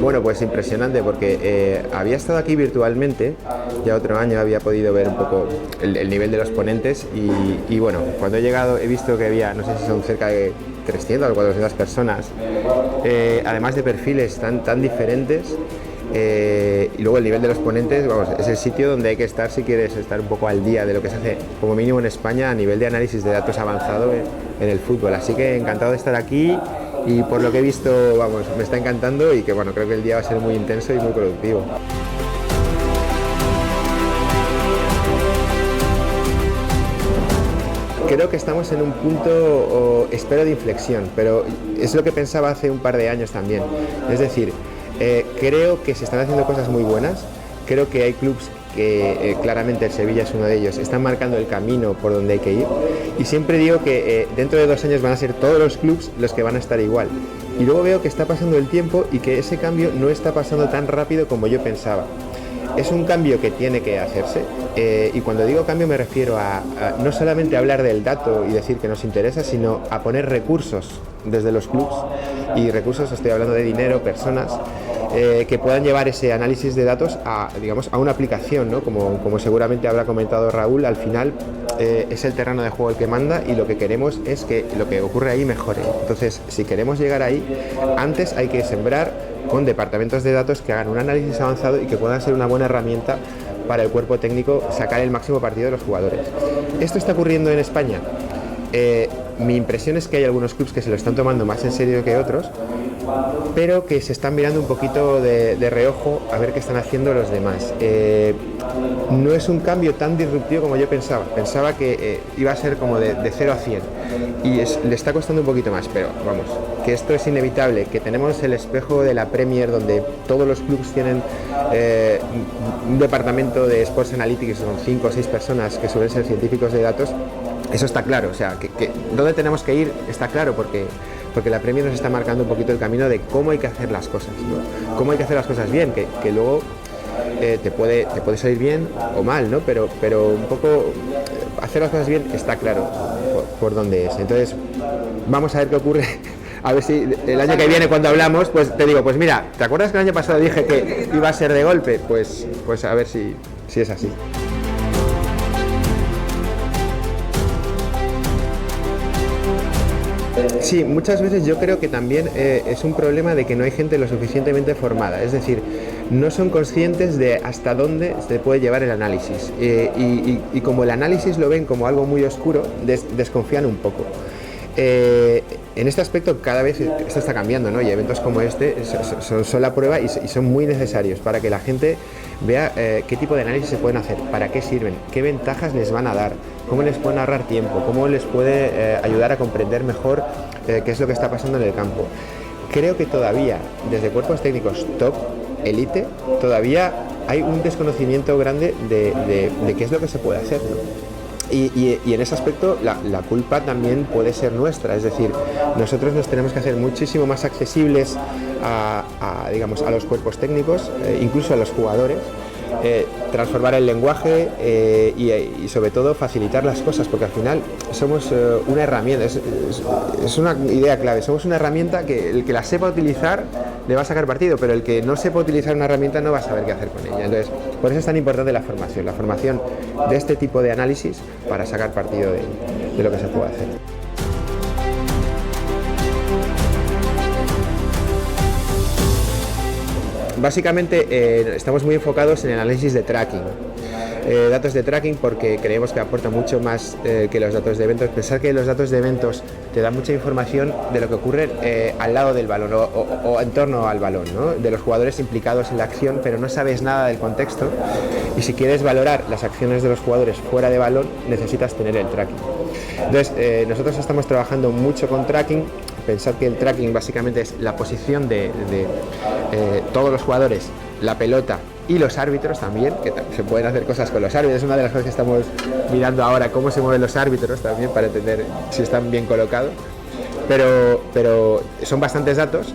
Bueno, pues impresionante porque había estado aquí virtualmente, ya otro año había podido ver un poco el nivel de los ponentes y bueno, cuando he llegado he visto que había, no sé si son cerca de 300 o 400 personas, además de perfiles tan diferentes. Y luego el nivel de los ponentes, vamos, es el sitio donde hay que estar si quieres estar un poco al día de lo que se hace, como mínimo en España, a nivel de análisis de datos avanzado en el fútbol. Así que encantado de estar aquí y por lo que he visto, vamos, me está encantando y que bueno, creo que el día va a ser muy intenso y muy productivo. Creo que estamos en un punto, espero, de inflexión, pero es lo que pensaba hace un par de años también. Es decir, creo que se están haciendo cosas muy buenas, creo que hay clubes que claramente el Sevilla es uno de ellos, están marcando el camino por donde hay que ir y siempre digo que dentro de 2 años van a ser todos los clubes los que van a estar igual y luego veo que está pasando el tiempo y que ese cambio no está pasando tan rápido como yo pensaba. Es un cambio que tiene que hacerse y cuando digo cambio me refiero a no solamente hablar del dato y decir que nos interesa, sino a poner recursos desde los clubs y recursos, estoy hablando de dinero, personas que puedan llevar ese análisis de datos a, digamos, a una aplicación, ¿no? Como seguramente habrá comentado Raúl, al final es el terreno de juego el que manda y lo que queremos es que lo que ocurre ahí mejore. Entonces, si queremos llegar ahí, antes hay que sembrar con departamentos de datos que hagan un análisis avanzado y que puedan ser una buena herramienta para el cuerpo técnico sacar el máximo partido de los jugadores. ¿Esto está ocurriendo en España? Mi impresión es que hay algunos clubes que se lo están tomando más en serio que otros, pero que se están mirando un poquito de reojo a ver qué están haciendo los demás. No es un cambio tan disruptivo como yo pensaba. Pensaba que iba a ser como de 0 a 100 y le está costando un poquito más, pero vamos, que esto es inevitable, que tenemos el espejo de la Premier donde todos los clubes tienen un departamento de Sports Analytics, son 5 o 6 personas que suelen ser científicos de datos. Eso está claro, o sea, que dónde tenemos que ir está claro porque la Premier nos está marcando un poquito el camino de cómo hay que hacer las cosas, ¿no? Cómo hay que hacer las cosas bien, que luego te puede salir bien o mal, ¿no? Pero un poco hacer las cosas bien está claro por dónde es. Entonces, vamos a ver qué ocurre. A ver si el año que viene cuando hablamos, pues te digo, pues mira, ¿te acuerdas que el año pasado dije que iba a ser de golpe? Pues a ver si es así. Sí, muchas veces yo creo que también es un problema de que no hay gente lo suficientemente formada, es decir, no son conscientes de hasta dónde se puede llevar el análisis y como el análisis lo ven como algo muy oscuro, desconfían un poco. En este aspecto cada vez esto está cambiando, ¿no? Y eventos como este son la prueba y son muy necesarios para que la gente vea qué tipo de análisis se pueden hacer, para qué sirven, qué ventajas les van a dar, cómo les pueden ahorrar tiempo, cómo les puede ayudar a comprender mejor qué es lo que está pasando en el campo. Creo que todavía, desde cuerpos técnicos top, élite, todavía hay un desconocimiento grande de qué es lo que se puede hacer, ¿no? Y en ese aspecto la culpa también puede ser nuestra, es decir, nosotros nos tenemos que hacer muchísimo más accesibles digamos, a los cuerpos técnicos, incluso a los jugadores, transformar el lenguaje y sobre todo facilitar las cosas, porque al final somos una herramienta, es una idea clave, somos una herramienta que el que la sepa utilizar le va a sacar partido, pero el que no sepa utilizar una herramienta no va a saber qué hacer con ella. Entonces, por eso es tan importante la formación de este tipo de análisis para sacar partido de lo que se puede hacer. Básicamente estamos muy enfocados en el análisis de tracking, datos de tracking, porque creemos que aporta mucho más que los datos de eventos. Pensar que los datos de eventos te dan mucha información de lo que ocurre al lado del balón o en torno al balón, ¿no? De los jugadores implicados en la acción, pero no sabes nada del contexto, y si quieres valorar las acciones de los jugadores fuera de balón necesitas tener el tracking. Entonces nosotros estamos trabajando mucho con tracking. Pensad que el tracking básicamente es la posición de todos los jugadores, la pelota y los árbitros también, que se pueden hacer cosas con los árbitros. Es una de las cosas que estamos mirando ahora, cómo se mueven los árbitros también para entender si están bien colocados. Pero son bastantes datos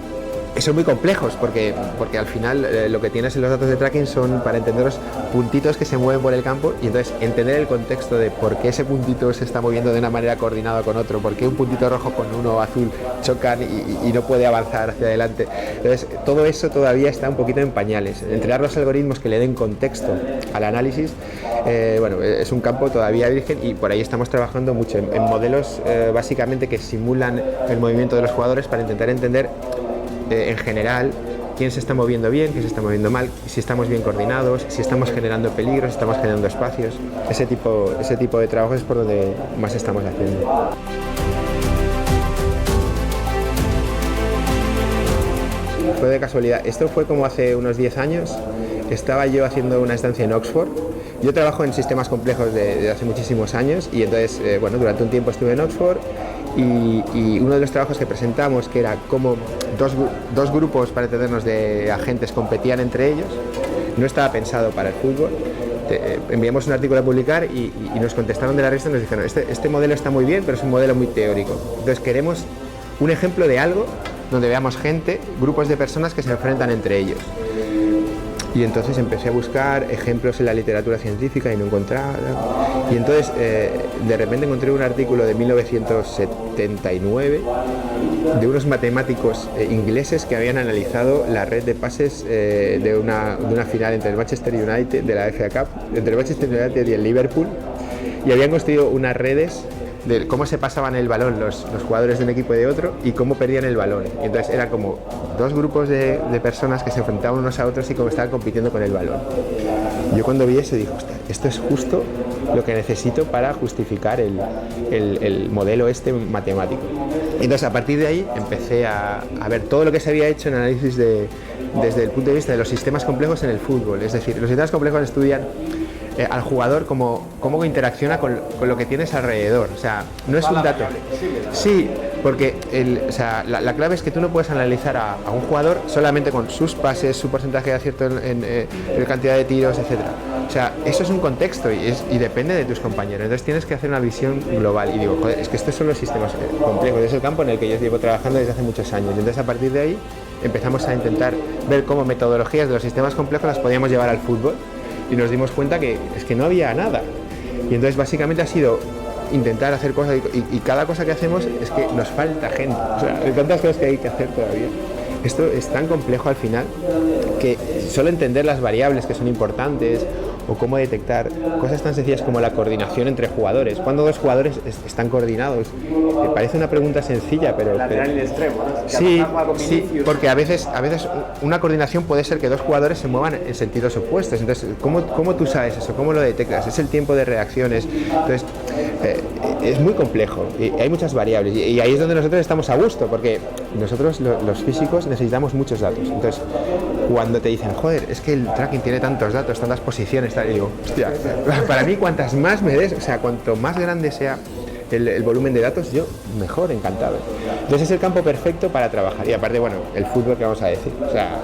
son muy complejos porque al final lo que tienes en los datos de tracking son, para entenderos, puntitos que se mueven por el campo, y entonces entender el contexto de por qué ese puntito se está moviendo de una manera coordinada con otro, por qué un puntito rojo con uno azul chocan y no puede avanzar hacia adelante. Entonces todo eso todavía está un poquito en pañales. Entrenar los algoritmos que le den contexto al análisis, bueno, es un campo todavía virgen, y por ahí estamos trabajando mucho en modelos básicamente que simulan el movimiento de los jugadores para intentar entender en general quién se está moviendo bien, quién se está moviendo mal, si estamos bien coordinados, si estamos generando peligros, si estamos generando espacios. Ese tipo de trabajo es por donde más estamos haciendo. Fue de casualidad. Esto fue como hace unos 10 años. Estaba yo haciendo una estancia en Oxford. Yo trabajo en sistemas complejos de hace muchísimos años, y entonces, bueno, durante un tiempo estuve en Oxford. Y uno de los trabajos que presentamos, que era como dos grupos, para entendernos, de agentes competían entre ellos, no estaba pensado para el fútbol. Enviamos un artículo a publicar y nos contestaron de la revista y nos dijeron: este modelo está muy bien, pero es un modelo muy teórico. Entonces queremos un ejemplo de algo donde veamos gente, grupos de personas que se enfrentan entre ellos. Y entonces empecé a buscar ejemplos en la literatura científica y no encontraba. Y entonces de repente encontré un artículo de 1979 de unos matemáticos ingleses que habían analizado la red de pases de una final entre el Manchester United, de la FA Cup, entre el Manchester United y el Liverpool, y habían construido unas redes de cómo se pasaban el balón los jugadores de un equipo y de otro, y cómo perdían el balón. Y entonces eran como dos grupos de personas que se enfrentaban unos a otros y cómo estaban compitiendo con el balón. Yo cuando vi eso dije: hostia, esto es justo lo que necesito para justificar el modelo matemático. Y entonces a partir de ahí empecé a ver todo lo que se había hecho en análisis desde el punto de vista de los sistemas complejos en el fútbol. Es decir, los sistemas complejos estudian al jugador cómo interacciona con lo que tienes alrededor. O sea, no es un dato. Sí, porque la clave es que tú no puedes analizar a un jugador solamente con sus pases, su porcentaje de acierto en cantidad de tiros, etcétera. O sea, eso es un contexto y depende de tus compañeros. Entonces tienes que hacer una visión global. Y digo, joder, es que estos son los sistemas complejos. Es el campo en el que yo llevo trabajando desde hace muchos años. Y entonces a partir de ahí empezamos a intentar ver cómo metodologías de los sistemas complejos las podíamos llevar al fútbol. Y nos dimos cuenta que es que no había nada. Y entonces básicamente ha sido intentar hacer cosas, y cada cosa que hacemos es que nos falta gente. O sea, hay tantas cosas que hay que hacer todavía. Esto es tan complejo al final que solo entender las variables que son importantes, o cómo detectar cosas tan sencillas como la coordinación entre jugadores. Cuando dos jugadores están coordinados, me parece una pregunta sencilla, pero lateral y extremo, ¿no? Sí, porque a veces una coordinación puede ser que dos jugadores se muevan en sentidos opuestos. Entonces, ¿cómo tú sabes eso? ¿Cómo lo detectas? Es el tiempo de reacciones. Entonces, es muy complejo y hay muchas variables, y ahí es donde nosotros estamos a gusto, porque nosotros los físicos necesitamos muchos datos. Entonces, cuando te dicen, joder, es que el tracking tiene tantos datos, tantas posiciones, y digo, hostia, para mí cuantas más me des, o sea, cuanto más grande sea el volumen de datos, yo mejor, encantado. Entonces es el campo perfecto para trabajar. Y aparte, bueno, el fútbol, ¿qué vamos a decir? O sea,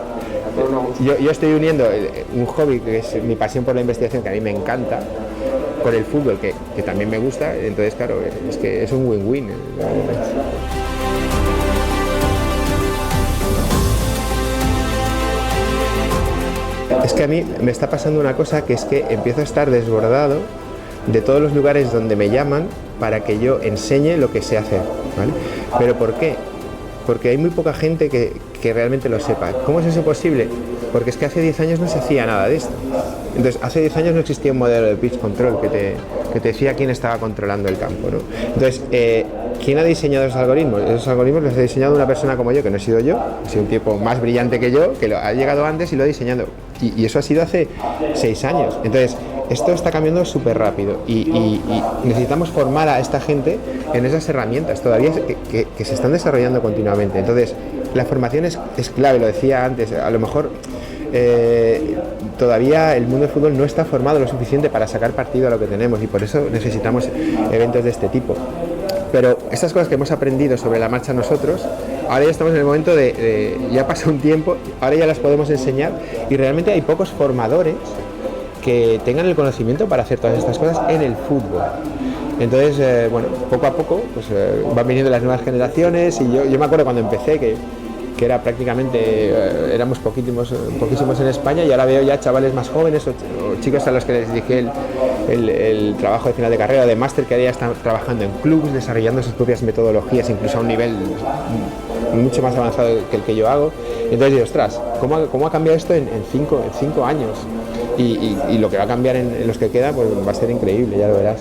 yo estoy uniendo un hobby que es mi pasión por la investigación, que a mí me encanta, con el fútbol, que también me gusta. Entonces, claro, es que es un win-win. Es que a mí me está pasando una cosa, que es que empiezo a estar desbordado de todos los lugares donde me llaman para que yo enseñe lo que sé hacer, ¿vale? ¿Pero por qué? Porque hay muy poca gente que realmente lo sepa. ¿Cómo es eso posible? Porque es que hace 10 años no se hacía nada de esto. Entonces, hace 10 años no existía un modelo de pitch control que te decía quién estaba controlando el campo, ¿no? Entonces, ¿quién ha diseñado esos algoritmos? Esos algoritmos los ha diseñado una persona como yo, que no he sido yo, he sido un tipo más brillante que yo, que lo ha llegado antes y lo ha diseñado. Y eso ha sido hace 6 años. Entonces, esto está cambiando súper rápido y necesitamos formar a esta gente en esas herramientas todavía que se están desarrollando continuamente. Entonces, la formación es clave, lo decía antes. A lo mejor todavía el mundo del fútbol no está formado lo suficiente para sacar partido a lo que tenemos, y por eso necesitamos eventos de este tipo. Pero estas cosas que hemos aprendido sobre la marcha nosotros, ahora ya estamos en el momento ya pasa un tiempo, ahora ya las podemos enseñar, y realmente hay pocos formadores que tengan el conocimiento para hacer todas estas cosas en el fútbol. Entonces, bueno, poco a poco pues, van viniendo las nuevas generaciones, y yo me acuerdo cuando empecé que que era prácticamente, éramos poquísimos en España, y ahora veo ya chavales más jóvenes o chicos a los que les dije el trabajo de final de carrera, de máster, que ya están trabajando en clubs, desarrollando sus propias metodologías, incluso a un nivel mucho más avanzado que el que yo hago. Y entonces digo, ostras, ¿cómo ha cambiado esto en 5 años? Y lo que va a cambiar en los que queda, pues va a ser increíble, ya lo verás.